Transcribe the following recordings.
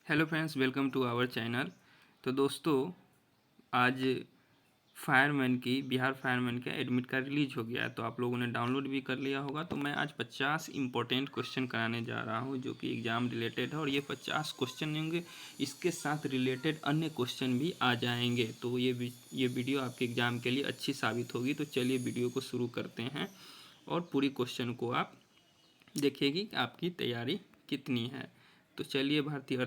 Hello friends, welcome to our channel. तो दोस्तों, आज बिहार फायरमैन का एडमिट कार्ड रिलीज हो गया है। तो आप लोगों ने डाउनलोड भी कर लिया होगा। तो मैं आज 50 इंपॉर्टेंट क्वेश्चन कराने जा रहा हूं जो कि एग्ज़ाम रिलेटेड है, और ये 50 क्वेश्चन होंगे। इसके साथ रिलेटेड अन्य क्वेश्चन भी आ जाएंगे। तो ये वीडियो आपके एग्ज़ाम के लिए अच्छी साबित होगी। तो चलिए वीडियो को शुरू करते हैं और पूरी क्वेश्चन को आप देखिएगी कि आपकी तैयारी कितनी है। तो चलिए भारतीय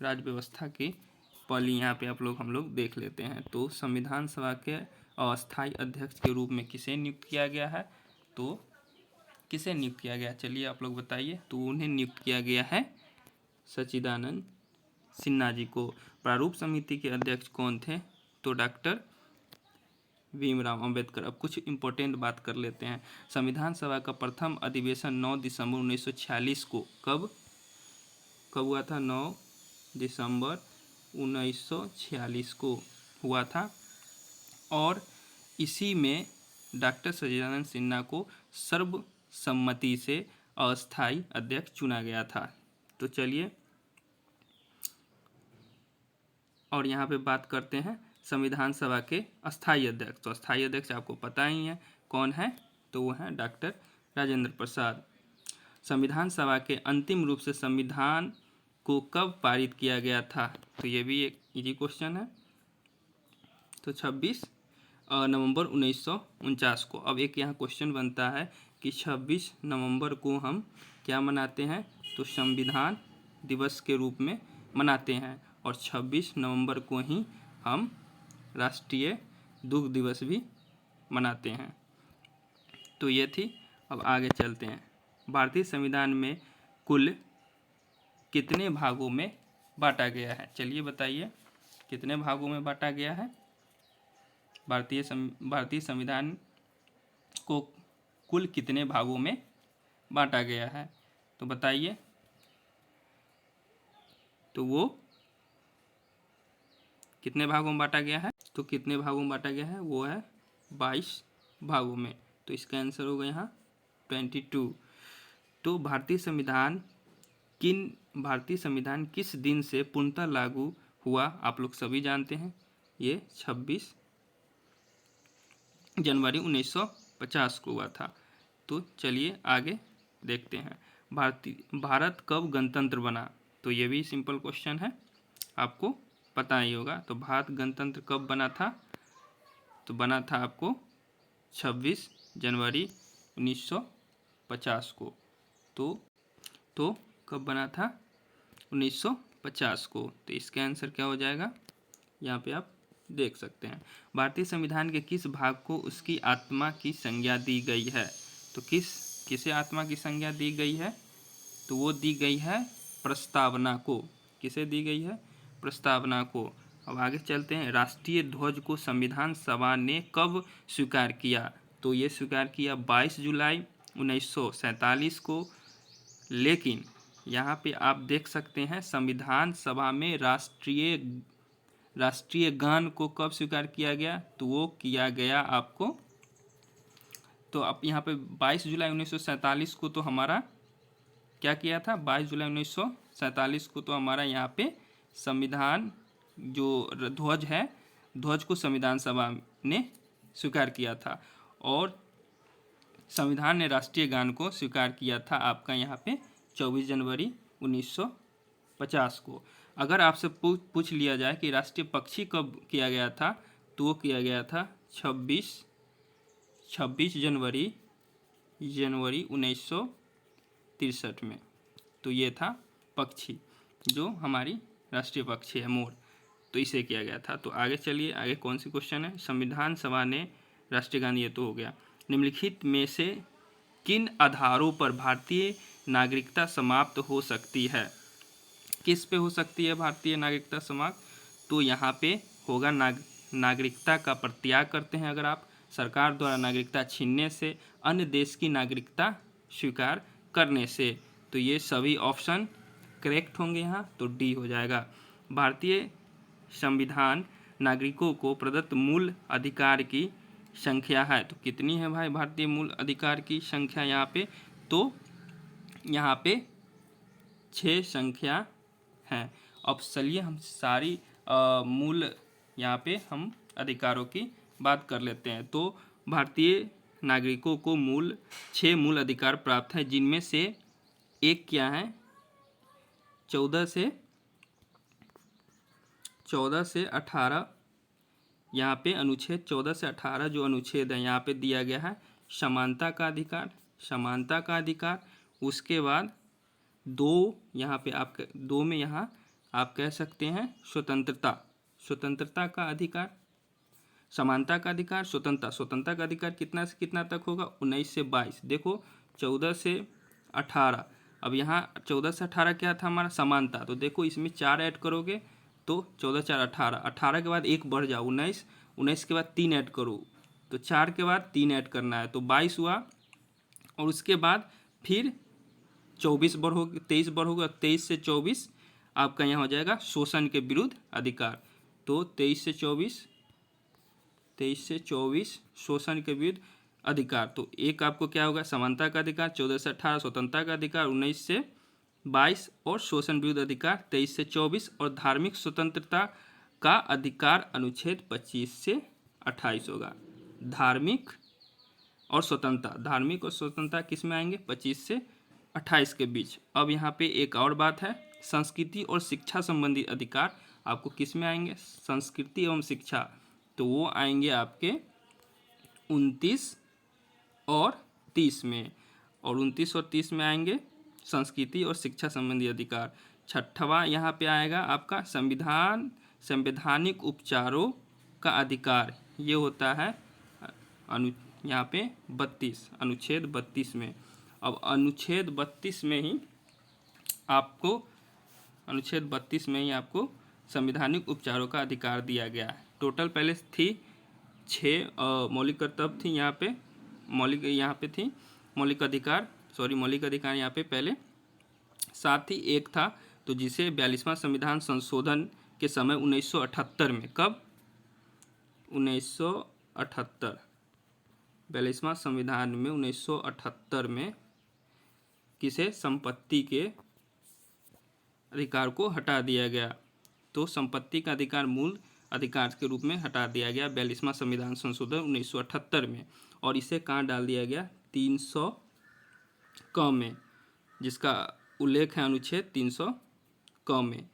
राज्य व्यवस्था की पहली यहाँ पे हम लोग देख लेते हैं। तो संविधान सभा के अस्थायी अध्यक्ष के रूप में किसे नियुक्त किया गया है? तो किसे नियुक्त किया गया, चलिए आप लोग बताइए। तो उन्हें नियुक्त किया गया है सच्चिदानंद सिन्हा जी को। प्रारूप समिति के अध्यक्ष कौन थे? तो डॉक्टर भीमराव अंबेडकर। अब कुछ इंपॉर्टेंट बात कर लेते हैं। संविधान सभा का प्रथम अधिवेशन 9 दिसंबर 1946 को कब हुआ था? 9 दिसंबर 1946 को हुआ था, और इसी में डॉक्टर सच्चिदानंद सिन्हा को सर्वसम्मति से अस्थायी अध्यक्ष चुना गया था। तो चलिए, और यहाँ पे बात करते हैं संविधान सभा के अस्थायी अध्यक्ष। तो अस्थायी अध्यक्ष आपको पता ही है कौन है, तो वो है डॉक्टर राजेंद्र प्रसाद। संविधान सभा के अंतिम रूप से संविधान को कब पारित किया गया था? तो ये भी एक इजी क्वेश्चन है। तो 26 नवंबर 1949 को। अब एक यहाँ क्वेश्चन बनता है कि 26 नवंबर को हम क्या मनाते हैं? तो संविधान दिवस के रूप में मनाते हैं, और 26 नवंबर को ही हम राष्ट्रीय दुग्ध दिवस भी मनाते हैं। तो ये थी। अब आगे चलते हैं। भारतीय संविधान में कुल कितने भागों में बांटा गया है? चलिए बताइए, कितने भागों में बांटा गया है? भारतीय संविधान को कुल कितने भागों में बांटा गया है? तो बताइए। तो वो कितने भागों में बांटा गया है? तो कितने भागों में बांटा गया है? वो है 22 भागों में। तो इसका आंसर होगा यहाँ 22। तो भारतीय संविधान किस दिन से पूर्णतः लागू हुआ? आप लोग सभी जानते हैं, ये 26 जनवरी 1950 को हुआ था। तो चलिए आगे देखते हैं। भारत कब गणतंत्र बना? तो ये भी सिंपल क्वेश्चन है, आपको पता ही होगा। तो भारत गणतंत्र कब बना था? तो बना था आपको 26 जनवरी 1950 को। तो कब बना था? 1950 को। तो इसका आंसर क्या हो जाएगा? यहाँ पे आप देख सकते हैं। भारतीय संविधान के किस भाग को उसकी आत्मा की संज्ञा दी गई है? तो किसे आत्मा की संज्ञा दी गई है? तो वो दी गई है प्रस्तावना को। किसे दी गई है? प्रस्तावना को। अब आगे चलते हैं। राष्ट्रीय ध्वज को संविधान सभा ने कब स्वीकार किया? तो ये स्वीकार किया 22 जुलाई 1947 को। लेकिन यहाँ पे आप देख सकते हैं संविधान सभा में राष्ट्रीय गान को कब स्वीकार किया गया? तो वो किया गया आपको, तो आप यहाँ पे 22 जुलाई 1947 को तो हमारा क्या किया था? 22 जुलाई 1947 को तो हमारा यहाँ पे संविधान जो ध्वज है, ध्वज को संविधान सभा ने स्वीकार किया था, और संविधान ने राष्ट्रीय गान को स्वीकार किया था आपका यहाँ पे 24 जनवरी 1950 को। अगर आपसे पूछ लिया जाए कि राष्ट्रीय पक्षी कब किया गया था, तो वो किया गया था 26 जनवरी 1963 में। तो ये था पक्षी, जो हमारी राष्ट्रीय पक्षी है, मोर। तो इसे किया गया था। तो आगे चलिए, आगे कौन सी क्वेश्चन है? संविधान सभा ने राष्ट्रीय गान, ये तो हो गया। निम्नलिखित में से किन आधारों पर भारतीय नागरिकता समाप्त हो सकती है? किस पे हो सकती है भारतीय नागरिकता समाप्त? तो यहाँ पे होगा नागरिकता का परित्याग करते हैं अगर आप, सरकार द्वारा नागरिकता छीनने से, अन्य देश की नागरिकता स्वीकार करने से। तो ये सभी ऑप्शन करेक्ट होंगे यहाँ, तो डी हो जाएगा। भारतीय संविधान नागरिकों को प्रदत्त मूल अधिकार की संख्या है। तो कितनी है भाई भारतीय मूल अधिकार की संख्या यहाँ पे? तो यहाँ पे 6 संख्या हैं। अब चलिए हम सारी मूल यहाँ पे हम अधिकारों की बात कर लेते हैं। तो भारतीय नागरिकों को 6 मूल अधिकार प्राप्त हैं, जिनमें से एक क्या है, 14 से 18 यहाँ पे अनुच्छेद 14 से 18 जो अनुच्छेद है यहाँ पे दिया गया है समानता का अधिकार, समानता का अधिकार। उसके बाद यहाँ पे आप दो में यहाँ आप कह सकते हैं स्वतंत्रता, स्वतंत्रता का अधिकार, समानता का अधिकार, स्वतंत्रता का अधिकार कितना से कितना तक होगा, 19 से 22। देखो 14 से 18, अब यहाँ 14 से 18 क्या था हमारा समानता, तो देखो इसमें 4 ऐड करोगे तो 14 4 18, 18 के बाद एक बढ़ जाओ 19, 19 के बाद 3 ऐड करो तो 4 के बाद 3 ऐड करना है तो 22 हुआ। और उसके बाद फिर 24 बढ़ोगे, 23 बढ़ोगे, 23 से 24 आपका यहाँ हो जाएगा शोषण के विरुद्ध अधिकार। तो 23 से 24 शोषण के विरुद्ध अधिकार। तो एक आपको क्या होगा समानता का अधिकार, 14 से 18 स्वतंत्रता का अधिकार, 19 से 22 और शोषण विरुद्ध अधिकार 23 से 24 और धार्मिक स्वतंत्रता का अधिकार अनुच्छेद 25 से 28 होगा। धार्मिक और स्वतंत्रता किस में आएंगे, 25 से 28 के बीच। अब यहाँ पे एक और बात है, संस्कृति और शिक्षा संबंधी अधिकार आपको किस में आएंगे, संस्कृति एवं शिक्षा, तो वो आएंगे आपके 29 और 30 में, और 29 और 30 में आएंगे संस्कृति और शिक्षा संबंधी अधिकार। छठवां यहाँ पे आएगा आपका संवैधानिक उपचारों का अधिकार, ये होता है यहाँ पे 32 अनुच्छेद 32 में। अब अनुच्छेद 32 में ही आपको संवैधानिक उपचारों का अधिकार दिया गया है। टोटल पहले थी 6 मौलिक कर्तव्य थी यहाँ पे, मौलिक अधिकार यहाँ पे पहले 7 ही, एक था तो जिसे 42वां संविधान संशोधन के समय 1978 में, कब 1978 42वां संविधान में 1978 में किसे संपत्ति के अधिकार को हटा दिया गया। तो संपत्ति का अधिकार मूल अधिकार के रूप में हटा दिया गया 42वां संविधान संशोधन 1978 में, और इसे कहाँ डाल दिया गया 300 क में, जिसका उल्लेख है अनुच्छेद 300 क में।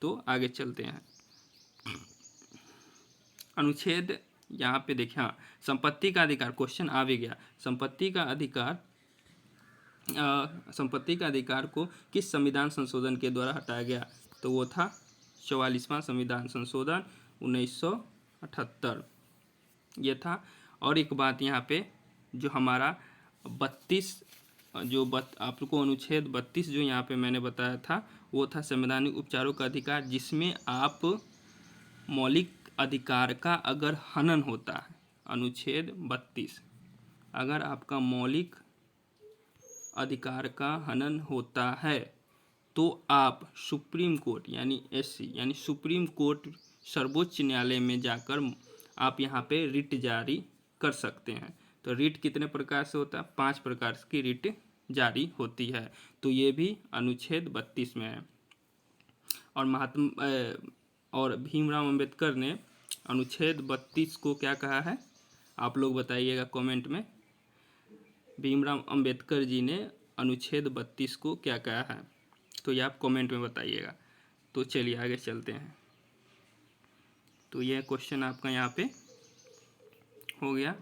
तो आगे चलते हैं, अनुच्छेद यहाँ पे देखिए, हाँ संपत्ति का अधिकार क्वेश्चन आ भी गया। संपत्ति का अधिकार को किस संविधान संशोधन के द्वारा हटाया गया, तो वो था 44वां संविधान संशोधन 1978 ये था। और एक बात यहाँ पे जो हमारा 32 आपको अनुच्छेद 32 जो यहाँ पे मैंने बताया था वो था संवैधानिक उपचारों का अधिकार, जिसमें आप मौलिक अधिकार का अगर हनन होता है, अनुच्छेद 32, अगर आपका मौलिक अधिकार का हनन होता है तो आप सुप्रीम कोर्ट यानी सुप्रीम कोर्ट सर्वोच्च न्यायालय में जाकर आप यहाँ पे रिट जारी कर सकते हैं। तो रिट कितने प्रकार से होता है, 5 प्रकार की रिट जारी होती है। तो ये भी अनुच्छेद 32 में है। और भीमराव अंबेडकर ने अनुच्छेद 32 को क्या कहा है, आप लोग बताइएगा कमेंट में। भीमराव अंबेडकर जी ने अनुच्छेद 32 को क्या कहा है, तो ये आप कमेंट में बताइएगा। तो चलिए आगे चलते हैं। तो यह क्वेश्चन आपका यहाँ पे हो गया।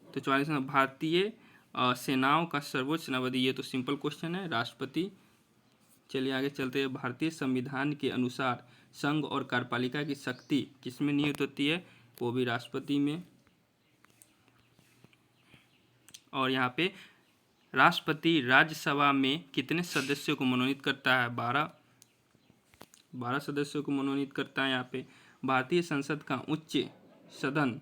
तो 44 भारतीय सेनाओं का सर्वोच्च सेनापति, ये तो सिंपल क्वेश्चन है, राष्ट्रपति। चलिए आगे चलते हैं। भारतीय संविधान के अनुसार संघ और कार्यपालिका की शक्ति किसमें निहित होती है, वो भी राष्ट्रपति में। और यहाँ पे राष्ट्रपति राज्यसभा में कितने सदस्यों को मनोनीत करता है, 12 सदस्यों को मनोनीत करता है। यहाँ पे भारतीय संसद का उच्च सदन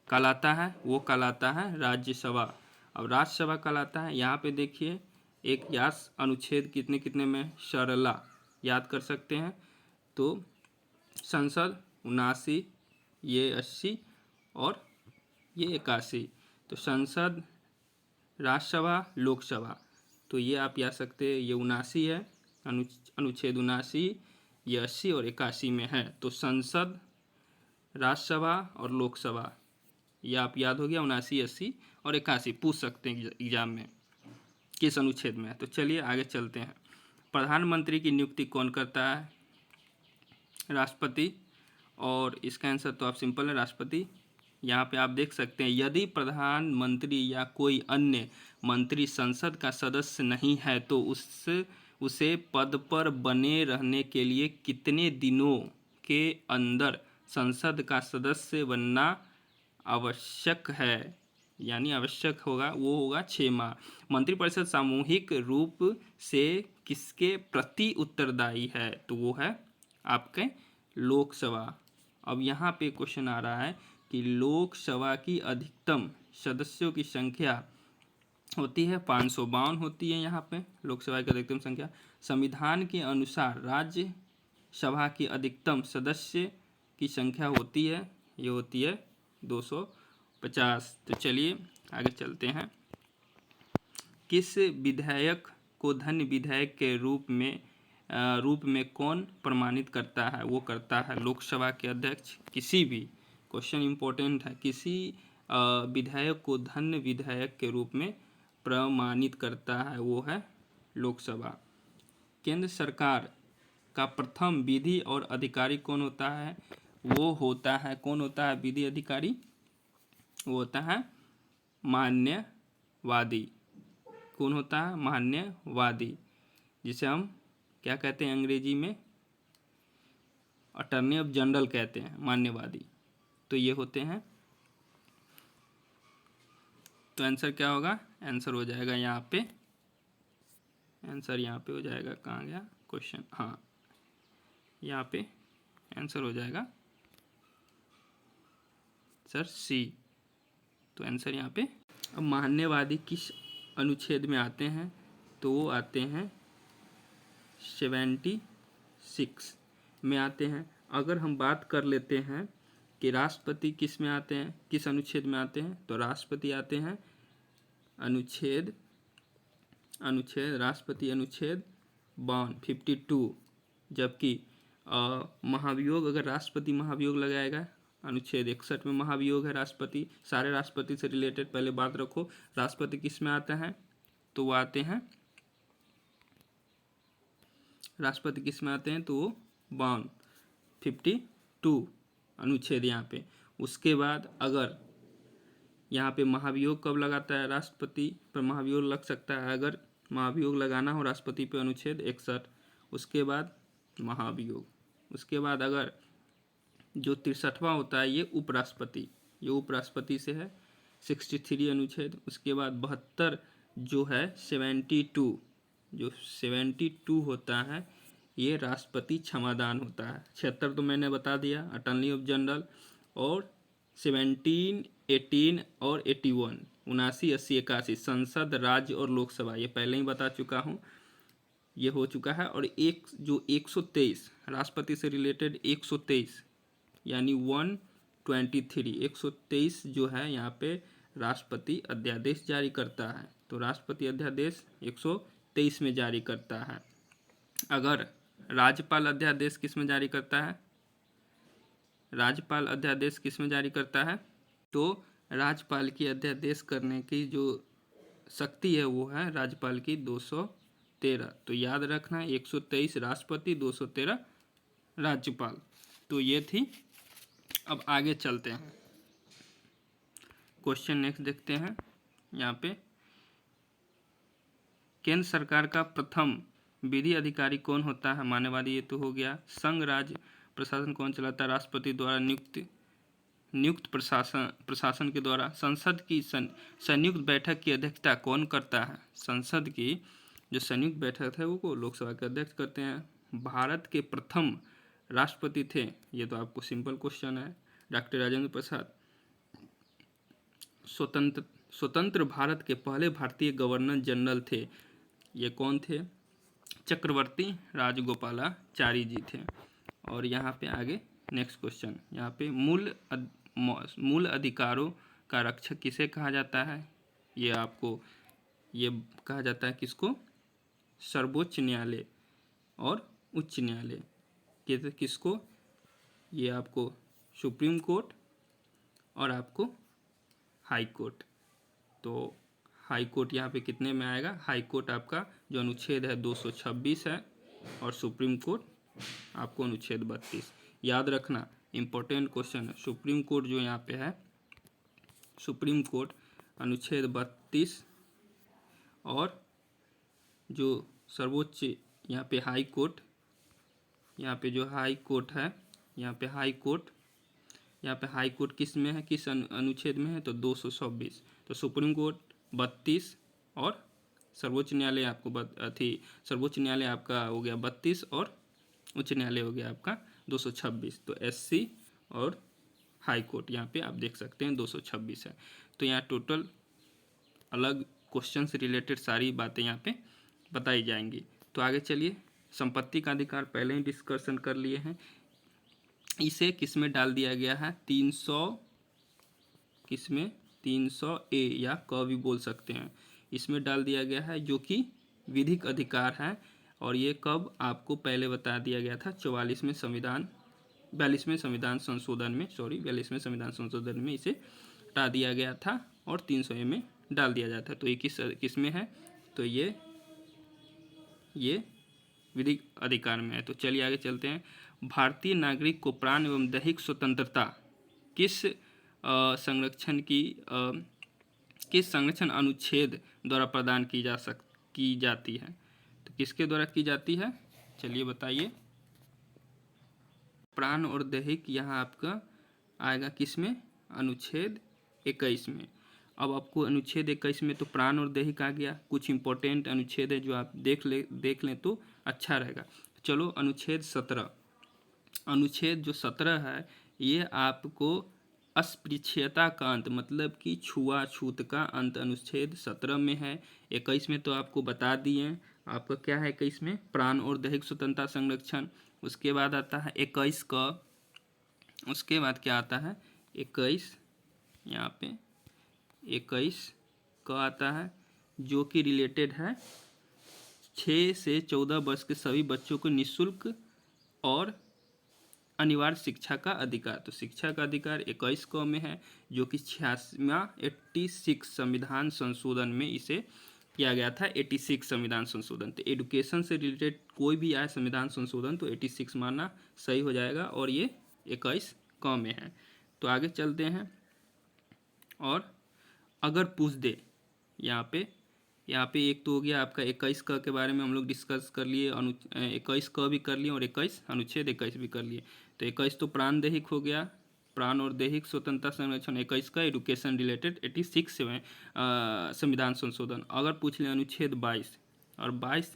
कहलाता है, वो कहलाता है राज्यसभा। अब राज्यसभा कहलाता है, यहाँ पे देखिए एक यास अनुच्छेद कितने कितने में, सरला याद कर सकते हैं। तो संसद 79, ये 80 और ये 81। तो संसद, राज्यसभा, लोकसभा, तो ये आप याद सकते हैं, ये 79 है अनुच्छेद 79, ये 80 और 81 में है। तो संसद, राज्यसभा और लोकसभा, ये आप याद हो गया, 79, 80 और 81 पूछ सकते हैं एग्जाम में किस अनुच्छेद में है। तो चलिए आगे चलते हैं। प्रधानमंत्री की नियुक्ति कौन करता है? राष्ट्रपति। और इसका आंसर तो आप सिंपल है, राष्ट्रपति। यहाँ पे आप देख सकते हैं, यदि प्रधानमंत्री या कोई अन्य मंत्री संसद का सदस्य नहीं है तो उसे पद पर बने रहने के लिए कितने दिनों के अंदर संसद का सदस्य बनना आवश्यक है? यानी आवश्यक होगा, वो होगा 6 माह। मंत्रिपरिषद सामूहिक रूप से किसके प्रति उत्तरदायी है? तो वो है आपके लोकसभा। अब यहाँ पे क्वेश्चन आ रहा है कि लोकसभा की अधिकतम सदस्यों की संख्या होती है 552 होती है। यहाँ पे लोकसभा की अधिकतम संख्या। संविधान के अनुसार राज्यसभा की अधिकतम सदस्य की संख्या होती है, ये होती है 250। तो चलिए आगे चलते हैं। किस विधायक को धन्य विधायक के रूप में कौन प्रमाणित करता है? वो करता है लोकसभा के अध्यक्ष। किसी भी, क्वेश्चन इंपॉर्टेंट है, किसी विधायक को धन्य विधायक के रूप में प्रमाणित करता है, वो है लोकसभा। केंद्र सरकार का प्रथम विधि और अधिकारी कौन होता है? वो होता है, कौन होता है विधि अधिकारी? वो होता है मान्यवादी। कौन होता है? मान्यवादी, जिसे हम क्या कहते हैं अंग्रेजी में? अटर्नी ऑफ जनरल कहते हैं, मान्यवादी। तो ये होते हैं। तो आंसर क्या होगा? आंसर हो जाएगा यहाँ पे, आंसर यहाँ पे हो जाएगा, कहाँ गया क्वेश्चन? हाँ, यहाँ पे आंसर हो जाएगा सर सी। तो आंसर यहाँ पे। अब मान्यवादी किस अनुच्छेद में आते हैं? तो वो आते हैं 76 में आते हैं। अगर हम बात कर लेते हैं कि राष्ट्रपति किस में आते हैं, किस अनुच्छेद में आते हैं, तो राष्ट्रपति आते हैं अनुच्छेद राष्ट्रपति अनुच्छेद 52। जबकि महाभियोग, अगर राष्ट्रपति महाभियोग लगाएगा, अनुच्छेद 61 में महाभियोग है राष्ट्रपति। सारे राष्ट्रपति से रिलेटेड पहले बात रखो। राष्ट्रपति किस में आता है? तो वो आते हैं, राष्ट्रपति किस में आते हैं? तो वो 52 अनुच्छेद यहाँ पे। उसके बाद अगर यहाँ पे महाभियोग कब लगाता है? राष्ट्रपति पर महाभियोग लग सकता है अगर महाभियोग लगाना हो राष्ट्रपति पे, अनुच्छेद 61। उसके बाद महाभियोग। उसके बाद अगर जो 63वां होता है, ये उपराष्ट्रपति से है, 63 अनुच्छेद। उसके बाद 72 जो है 72 होता है, ये राष्ट्रपति क्षमादान होता है। 76 तो मैंने बता दिया, अटर्नी ऑफ जनरल। और 17, 18 और 81, 79, 80, 81 संसद, राज्य और लोकसभा, ये पहले ही बता चुका हूँ, ये हो चुका है। और एक जो 123 राष्ट्रपति से रिलेटेड 123 यानी 123 जो है यहाँ पे राष्ट्रपति अध्यादेश जारी करता है। तो राष्ट्रपति अध्यादेश 123 में जारी करता है। अगर राज्यपाल अध्यादेश किस में जारी करता है? राज्यपाल अध्यादेश किस में जारी करता है? तो राज्यपाल की अध्यादेश करने की जो शक्ति है वो है राज्यपाल की 213। तो याद रखना, 123 राष्ट्रपति, 213 राज्यपाल। तो ये थी। अब आगे चलते हैं, क्वेश्चन नेक्स्ट देखते हैं। यहाँ पे केंद्र सरकार का प्रथम विधि अधिकारी कौन होता है? मान्यवादी, ये तो हो गया। संघ राज्य प्रशासन कौन चलाता है? राष्ट्रपति द्वारा नियुक्त प्रशासन के द्वारा। संसद की संयुक्त बैठक की अध्यक्षता कौन करता है? संसद की जो संयुक्त बैठक है वो लोकसभा के अध्यक्ष करते हैं। भारत के प्रथम राष्ट्रपति थे, ये तो आपको सिंपल क्वेश्चन है, डॉक्टर राजेंद्र प्रसाद। स्वतंत्र भारत के पहले भारतीय गवर्नर जनरल थे, ये कौन थे? चक्रवर्ती राजगोपालाचारी जी थे। और यहाँ पे आगे नेक्स्ट क्वेश्चन, यहाँ पे मूल अधिकारों का रक्षक किसे कहा जाता है? ये कहा जाता है किसको? सर्वोच्च न्यायालय। और उच्च न्यायालय। किसको? ये आपको सुप्रीम कोर्ट और आपको हाई कोर्ट। तो हाई कोर्ट यहाँ पे कितने में आएगा? हाई कोर्ट आपका जो अनुच्छेद है 226 है और सुप्रीम कोर्ट आपको अनुच्छेद 32। याद रखना, इम्पोर्टेंट क्वेश्चन है। सुप्रीम कोर्ट जो यहाँ पे है, सुप्रीम कोर्ट अनुच्छेद 32 और जो सर्वोच्च यहाँ पे हाई कोर्ट, यहाँ पे जो हाई कोर्ट है, यहाँ पे हाई कोर्ट किस में है, किस अनुच्छेद में है? तो 226। तो सुप्रीम कोर्ट 32 और सर्वोच्च न्यायालय आपको सर्वोच्च न्यायालय आपका हो गया 32 और उच्च न्यायालय हो गया आपका 226। तो एससी और हाई कोर्ट यहाँ पे आप देख सकते हैं 226 है। तो यहाँ टोटल अलग क्वेश्चन से रिलेटेड सारी बातें यहाँ पे बताई जाएंगी। तो आगे चलिए, संपत्ति का अधिकार पहले ही डिस्कशन कर लिए हैं। इसे किस में डाल दिया गया है? 300 किसमें? 300A या क भी बोल सकते हैं, इसमें डाल दिया गया है, जो कि विधिक अधिकार है। और ये कब आपको पहले बता दिया गया था? 42वें संविधान 42वें संविधान संशोधन में, 42वें संविधान संशोधन में इसे हटा दिया गया था और 300A में डाल दिया जाता है। तो ये किस में है? तो ये विधिक अधिकार में है। तो चलिए आगे चलते हैं। भारतीय नागरिक को प्राण एवं दैहिक स्वतंत्रता किस संरक्षण अनुच्छेद द्वारा प्रदान की जाती है? तो किसके द्वारा की जाती है? चलिए बताइए। प्राण और दैहिक यहाँ आपका आएगा किस में? अनुच्छेद 21 में। अब आपको अनुच्छेद 21 में तो प्राण और दैहिक आ गया। कुछ इंपॉर्टेंट अनुच्छेद है जो आप देख लें तो अच्छा रहेगा। चलो अनुच्छेद 17। अनुच्छेद जो 17 है ये आपको अस्पृश्यता का अंत, मतलब कि छुआछूत का अंत अनुच्छेद 17 में है। 21 में तो आपको बता दिए। आपका क्या है 21 में? प्राण और दैहिक स्वतंत्रता संरक्षण। उसके बाद आता है 21 का, उसके बाद क्या आता है? 21 यहाँ पे 21 का आता है जो कि रिलेटेड है 6 से 14 वर्ष के सभी बच्चों को निःशुल्क और अनिवार्य शिक्षा का अधिकार। तो शिक्षा का अधिकार 21 क में है, जो कि 86 संविधान संशोधन में इसे किया गया था। 86 संविधान संशोधन। तो एडुकेशन से रिलेटेड कोई भी आए संविधान संशोधन तो 86 मानना सही हो जाएगा और ये 21 क में है। तो आगे चलते हैं। और अगर पूछ दे यहाँ पे एक तो हो गया आपका 21 क के बारे में हम लोग डिस्कस कर लिए, 21 क भी कर लिए और 21 अनुच्छेद 21 भी कर लिए। तो 21 तो प्राण दैहिक हो गया, प्राण और दैहिक स्वतंत्रता संरक्षण। 21 का एडुकेशन रिलेटेड 86 में संविधान संशोधन। अगर पूछ लें अनुच्छेद 22 और 22,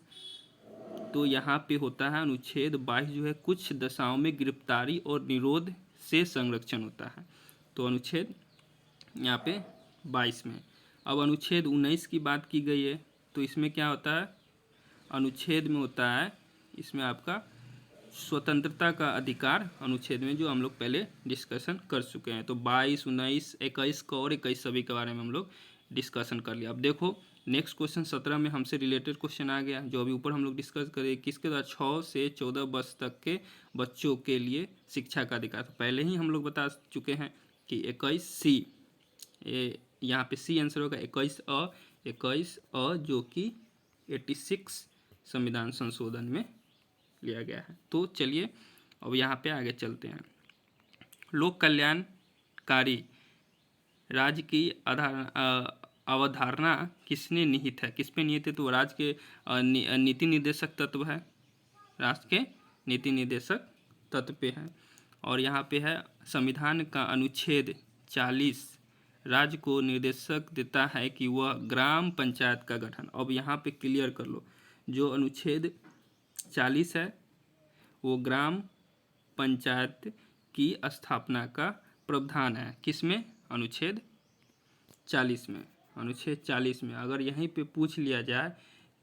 तो यहाँ पे होता है अनुच्छेद 22 जो है कुछ दशाओं में गिरफ्तारी और निरोध से संरक्षण होता है। तो अनुच्छेद यहाँ पे 22 में। अब अनुच्छेद 19 की बात की गई है तो इसमें क्या होता है? अनुच्छेद में होता है इसमें आपका स्वतंत्रता का अधिकार अनुच्छेद में, जो हम लोग पहले डिस्कशन कर चुके हैं। तो 22, 19, 21 का और 21 सभी के बारे में हम लोग डिस्कशन कर लिया। अब देखो नेक्स्ट क्वेश्चन 17 में हमसे रिलेटेड क्वेश्चन आ गया, जो अभी ऊपर हम लोग डिस्कस करें किसके द्वारा 6 से 14 वर्ष तक के बच्चों के लिए शिक्षा का अधिकार। तो पहले ही हम लोग बता चुके हैं कि 21C, यहाँ पे सी आंसर होगा 21 अ जो कि 86 संविधान संशोधन में लिया गया है। तो चलिए अब यहाँ पे आगे चलते हैं। लोक कल्याणकारी राज्य की अवधारणा किसने निहित है? किस पे निहित है? तो राज्य के नीति निर्देशक तत्व है, राष्ट्र के नीति निर्देशक तत्व पे है। और यहाँ पे है संविधान का अनुच्छेद 40 राज्य को निर्देशक देता है कि वह ग्राम पंचायत का गठन। अब यहाँ पे क्लियर कर लो, जो अनुच्छेद 40 है वो ग्राम पंचायत की स्थापना का प्रावधान है। किसमें? अनुच्छेद 40 में। अनुच्छेद 40 में अगर यहीं पे पूछ लिया जाए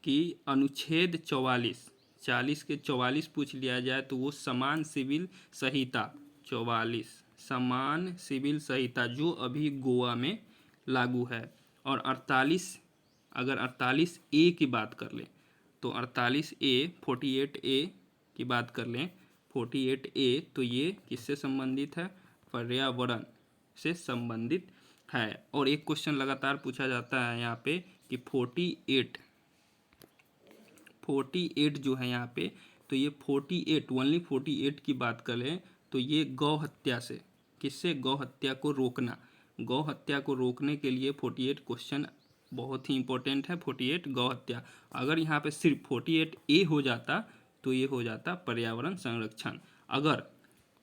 कि अनुच्छेद 40 के 44 पूछ लिया जाए तो वो समान सिविल संहिता 44 समान सिविल संहिता जो अभी गोवा में लागू है। और 48 अगर 48A की बात कर ले, तो 48A 48A की बात कर लें, 48A तो ये किससे संबंधित है? पर्यावरण से संबंधित है। और एक क्वेश्चन लगातार पूछा जाता है यहाँ पे कि 48 जो है यहाँ पे, तो ये 48 ओनली 48 की बात करें तो ये गौ हत्या से, किससे? गौ हत्या को रोकना। गौ हत्या को रोकने के लिए 48 क्वेश्चन बहुत ही इंपॉर्टेंट है। 48 गौ हत्या, अगर यहाँ पे सिर्फ 48A हो जाता तो ये हो जाता पर्यावरण संरक्षण। अगर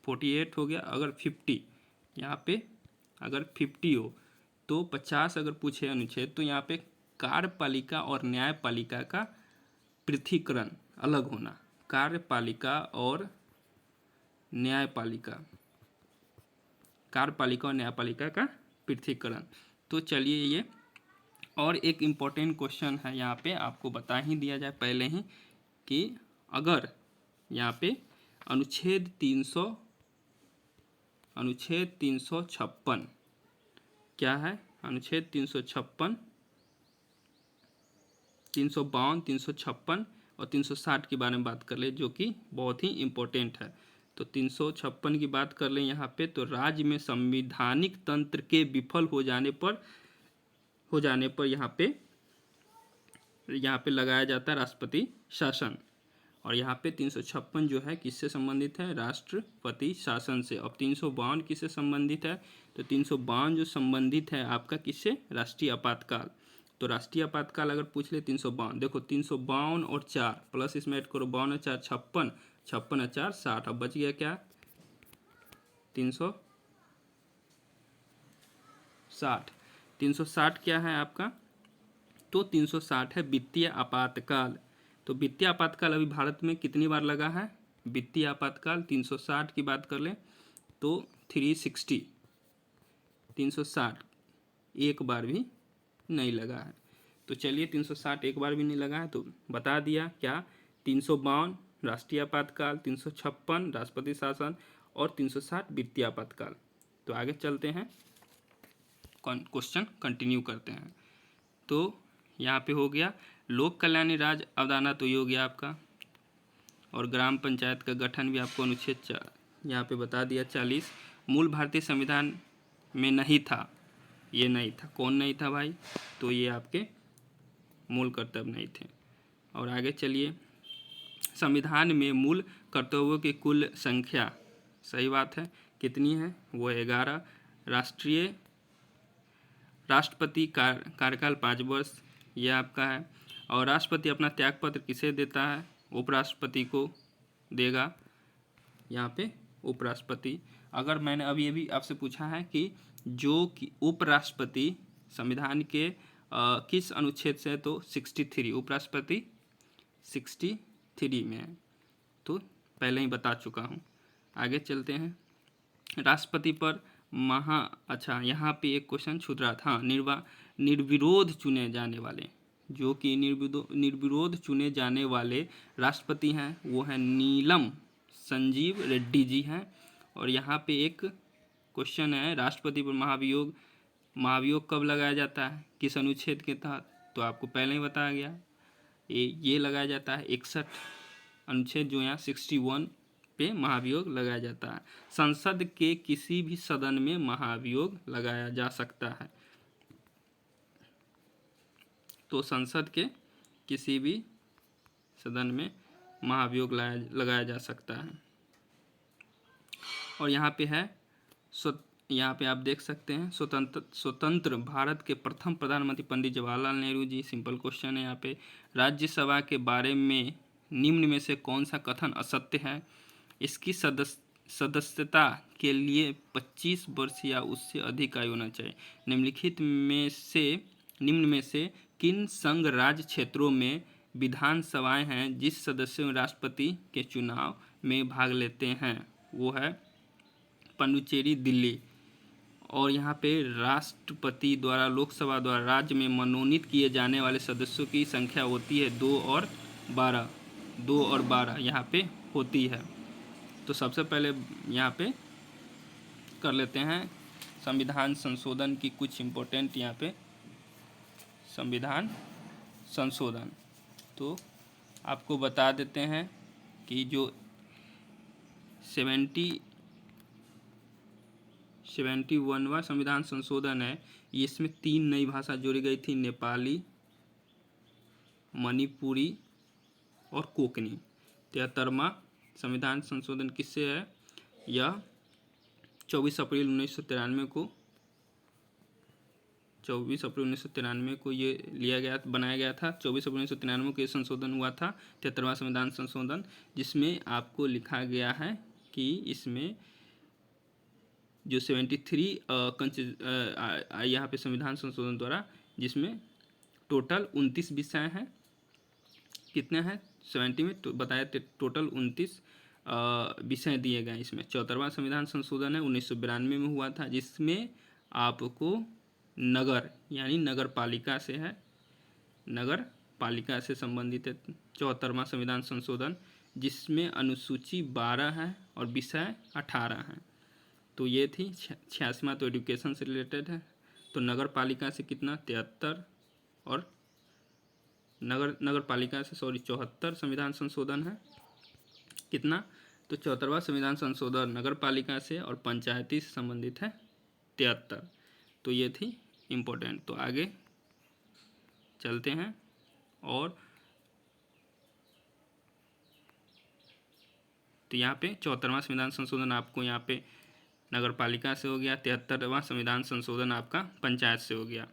48 हो गया, अगर 50 यहाँ पे अगर 50 हो तो 50 अगर पूछे अनुच्छेद तो यहाँ पे कार्यपालिका और न्यायपालिका का पृथकीकरण अलग होना। कार्यपालिका और न्यायपालिका, कार्यपालिका और न्यायपालिका का पृथकीकरण। तो चलिए ये और एक इम्पोर्टेंट क्वेश्चन है यहाँ पे, आपको बता ही दिया जाए पहले ही कि अगर यहाँ पे अनुच्छेद 356 क्या है? अनुच्छेद 356, 352, 356 और 360 के बारे में बात कर ले, जो कि बहुत ही इम्पोर्टेंट है। तो 356 की बात कर लें यहाँ पे, तो राज्य में संवैधानिक तंत्र के विफल हो जाने पर यहाँ पे लगाया जाता है राष्ट्रपति शासन। और यहाँ पे 356 जो है किससे संबंधित है? राष्ट्रपति शासन से। अब 352 किससे संबंधित है? तो 352 जो संबंधित है आपका किससे? राष्ट्रीय आपातकाल। तो राष्ट्रीय आपातकाल अगर पूछ ले 352, देखो 352 और 4 प्लस इसमें ऐड करो 52 और 4 56, 56 और 4 60, अब बच गया क्या? 360। 360 क्या है आपका? तो 360 है वित्तीय आपातकाल। तो वित्तीय आपातकाल अभी भारत में कितनी बार लगा है? वित्तीय आपातकाल 360 की बात कर लें तो 360, 360 एक बार भी नहीं लगा है। तो चलिए 360 एक बार भी नहीं लगा है, तो बता दिया क्या? 352 राष्ट्रीय आपातकाल, 356 राष्ट्रपति शासन और 360 वित्तीय आपातकाल। तो आगे चलते हैं, क्वेश्चन कंटिन्यू करते हैं। तो यहाँ पे हो गया लोक कल्याणी राज्य अवधारणा, तो ये हो गया आपका। और ग्राम पंचायत का गठन भी आपको अनुच्छेद यहाँ पे बता दिया 40। मूल भारतीय संविधान में नहीं था, ये नहीं था। कौन नहीं था भाई? तो ये आपके मूल कर्तव्य नहीं थे। और आगे चलिए, संविधान में मूल कर्तव्यों की कुल संख्या, सही बात है, कितनी है? वो 11। राष्ट्रपति कार्यकाल 5 वर्ष, ये आपका है। और राष्ट्रपति अपना त्यागपत्र किसे देता है? उपराष्ट्रपति को देगा, यहाँ पे उपराष्ट्रपति। अगर मैंने अभी आपसे पूछा है कि जो कि उपराष्ट्रपति संविधान के किस अनुच्छेद से है, तो 63, उपराष्ट्रपति 63 में है, तो पहले ही बता चुका हूँ। आगे चलते हैं, राष्ट्रपति पर अच्छा यहाँ पे एक क्वेश्चन छूट रहा था। निर्विरोध चुने जाने वाले, जो कि निर्विरोध चुने जाने वाले राष्ट्रपति हैं वो हैं नीलम संजीव रेड्डी जी हैं। और यहाँ पे एक क्वेश्चन है, राष्ट्रपति पर महाभियोग कब लगाया जाता है, किस अनुच्छेद के तहत? तो आपको पहले ही बताया गया, ये लगाया जाता है 61 अनुच्छेद, जो यहाँ 61 पे महाभियोग लगाया जाता है। संसद के किसी भी सदन में महाभियोग लगाया जा सकता है। तो संसद के किसी भी सदन में महाभियोग लगाया जा सकता है। और यहाँ पे है, यहाँ पे आप देख सकते हैं, स्वतंत्र भारत के प्रथम प्रधानमंत्री पंडित जवाहरलाल नेहरू जी। सिंपल क्वेश्चन है यहाँ पे। राज्यसभा के बारे में निम्न में से कौन सा कथन असत्य है? इसकी सदस्यता के लिए 25 वर्ष या उससे अधिक आयु होना चाहिए। निम्न में से किन संघ राज्य क्षेत्रों में विधानसभाएं हैं जिस सदस्यों राष्ट्रपति के चुनाव में भाग लेते हैं? वो है पुडुचेरी, दिल्ली। और यहाँ पे राष्ट्रपति द्वारा लोकसभा द्वारा राज्य में मनोनीत किए जाने वाले सदस्यों की संख्या होती है 2 और 12 यहाँ पे होती है। तो सबसे पहले यहाँ पे कर लेते हैं संविधान संशोधन की कुछ इम्पोर्टेंट यहाँ पे संविधान संशोधन। तो आपको बता देते हैं कि जो 71वां संविधान संशोधन है, इसमें 3 नई भाषा जोड़ी गई थी, नेपाली, मणिपुरी और कोंकणी। 73वां संविधान संशोधन किससे है? यह 24 अप्रैल 1993 को ये बनाया गया था। 24 अप्रैल 1993 को ये संशोधन हुआ था, 73वां संविधान संशोधन, जिसमें आपको लिखा गया है कि इसमें जो 73 यहाँ पे संविधान संशोधन द्वारा, जिसमें टोटल 29 विषय हैं। कितने हैं? 70 में तो बताया टोटल 29 विषय दिए गए इसमें। 74वां संविधान संशोधन है, 1992 में हुआ था, जिसमें आपको नगर यानी नगर पालिका से है, नगर पालिका से संबंधित है 74वां संविधान संशोधन, जिसमें अनुसूची 12 है और विषय 18 हैं। तो ये थी 86वां, तो एजुकेशन से रिलेटेड है। तो नगर पालिका से कितना? 73 और नगर पालिका से 74 संविधान संशोधन है। कितना? तो 74वां संविधान संशोधन नगर पालिका से और पंचायती से संबंधित है 73। तो ये थी इम्पोर्टेंट। तो आगे चलते हैं और तो यहाँ पे 74वां संविधान संशोधन आपको यहाँ पे नगर पालिका से हो गया, 73वां संविधान संशोधन आपका पंचायत से हो गया।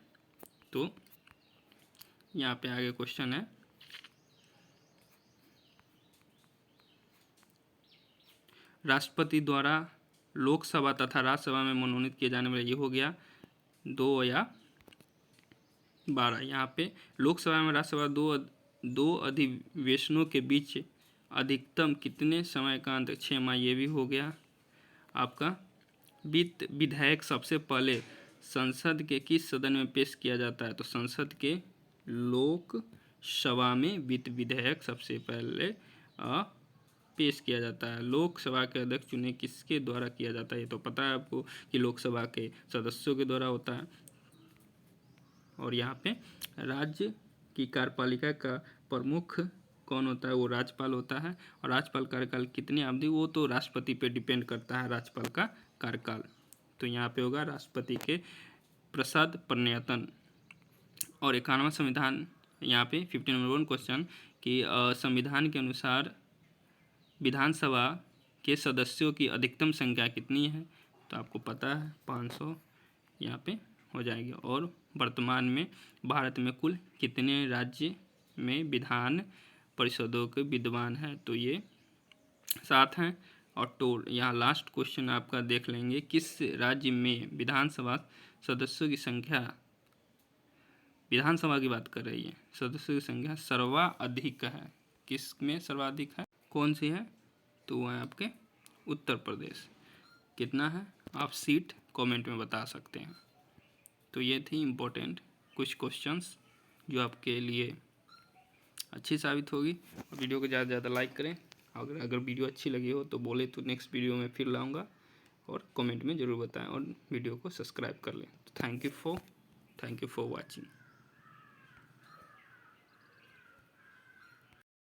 तो यहाँ पे आगे क्वेश्चन है, राष्ट्रपति द्वारा लोकसभा तथा राज्यसभा में मनोनीत किए जाने वाले, ये हो गया 2 या 12। यहाँ पे लोकसभा में राज्यसभा दो अधिवेशनों के बीच अधिकतम कितने समय का अंतर? 6 माह। ये भी हो गया आपका। वित्त विधेयक सबसे पहले संसद के किस सदन में पेश किया जाता है? तो संसद के लोकसभा में वित्त विधेयक सबसे पहले पेश किया जाता है। लोकसभा के अध्यक्ष चुने किसके द्वारा किया जाता है? ये तो पता है आपको कि लोकसभा के सदस्यों के द्वारा होता है। और यहाँ पे राज्य की कार्यपालिका का प्रमुख कौन होता है? वो राज्यपाल होता है। और राज्यपाल कार्यकाल कितनी अवधि? वो तो राष्ट्रपति पे डिपेंड करता है राज्यपाल का कार्यकाल। तो यहाँ पे होगा राष्ट्रपति के प्रसाद प्रनयतन। और 51वां संविधान, यहाँ पे 15 नंबर 1 क्वेश्चन कि संविधान के अनुसार विधानसभा के सदस्यों की अधिकतम संख्या कितनी है? तो आपको पता है 500 यहाँ पे हो जाएगी। और वर्तमान में भारत में कुल कितने राज्य में विधान परिषदों के विद्वान हैं? तो ये 7 हैं। और यहाँ लास्ट क्वेश्चन आपका देख लेंगे, किस राज्य में विधानसभा सदस्यों की संख्या, विधानसभा की बात कर रही है, सदस्यों की संख्या सर्वाधिक है? किस में सर्वाधिक है? कौन सी है? तो वह है आपके उत्तर प्रदेश। कितना है? आप सीट कमेंट में बता सकते हैं। तो ये थी इम्पोर्टेंट कुछ क्वेश्चंस जो आपके लिए अच्छी साबित होगी। वीडियो को ज़्यादा से ज़्यादा लाइक करें। अगर वीडियो अच्छी लगी हो तो बोले तो नेक्स्ट वीडियो में फिर लाऊंगा, और कमेंट में ज़रूर बताएं, और वीडियो को सब्सक्राइब कर लें। Thank you for watching.